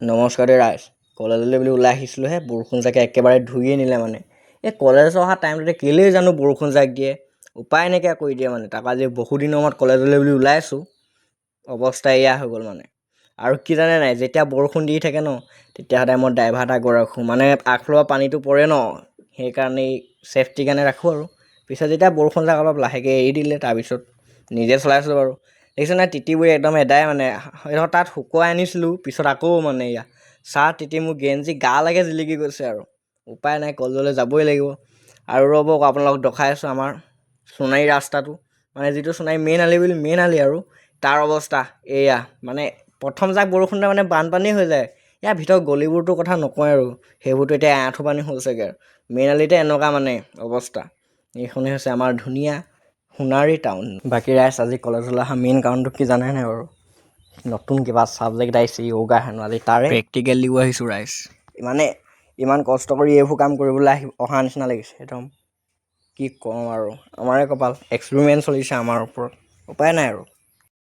নমস্কাৰ ৰাইজ। কলেজলৈ বুলি ওলাই আহিছিলোঁহে, বৰষুণ জাকে একেবাৰে ধুইয়ে নিলে মানে। এই কলেজ অহা টাইমটোতে কেলেই জানো বৰষুণ জাক দিয়ে, উপায় নাইকিয়া কৰি দিয়ে মানে। তাৰপৰা আজি বহুদিনৰ মূৰত কলেজলৈ বুলি ওলাই আছোঁ, অৱস্থা এয়া হৈ গ'ল মানে। আৰু কি জানে নাই, যেতিয়া বৰষুণ দি থাকে ন, তেতিয়া সদায় মই ড্ৰাইভাৰ এটা গৈ ৰাখোঁ, মানে আগফালৰ পানীটো পৰে ন, সেইকাৰণেই ছেফটিৰ কাৰণে ৰাখোঁ আৰু। পিছত যেতিয়া বৰষুণ জাক অলপ লাহেকৈ এৰি দিলে, তাৰপিছত নিজে চলাইছোঁ বাৰু। দেখিছে নাই, তিতিবোৰ একদম এদাই মানে। তাত শুকুৱাই আনিছিলোঁ, পিছত আকৌ মানে এয়া চাহ তিতি মোৰ গেঞ্জি গালৈকে জিলিকি গৈছে আৰু। উপায় নাই, কলেজলৈ যাবই লাগিব। আৰু ৰ'ব আপোনালোকক দেখাই আছোঁ আমাৰ সোণাৰী ৰাস্তাটো, মানে যিটো সোণাৰী মেইন আলি বুলি মেইন আলি আৰু তাৰ অৱস্থা এয়া। মানে প্ৰথম জাক বৰষুণতে মানে বানপানী হৈ যায়। ইয়াৰ ভিতৰত গলিবোৰটোৰ কথা নকয় আৰু, সেইবোৰতো এতিয়া আঁঠু পানী হৈছেগৈ আৰু। মেইন আলিতে এনেকুৱা মানে অৱস্থা। এইখনেই হৈছে আমাৰ ধুনীয়া সোণাৰী টাউন। বাকী ৰাইজ, আজি কলেজলৈ অহা মেইন কাৰণটো কি জানে নাই বাৰু? নতুন কিবা ছাবজেক্ট আহিছে য়োগা হেনো, আজি তাৰে প্ৰেক্টিকেল দিব আহিছোঁ ৰাইজ। মানে ইমান কষ্ট কৰি এইবোৰ কাম কৰিবলৈ অহা নিচিনা লাগিছে একদম। কি ক'ম আৰু, আমাৰে কপাল, এক্সপেৰিমেণ্ট চলিছে আমাৰ ওপৰত, উপায় নাই আৰু।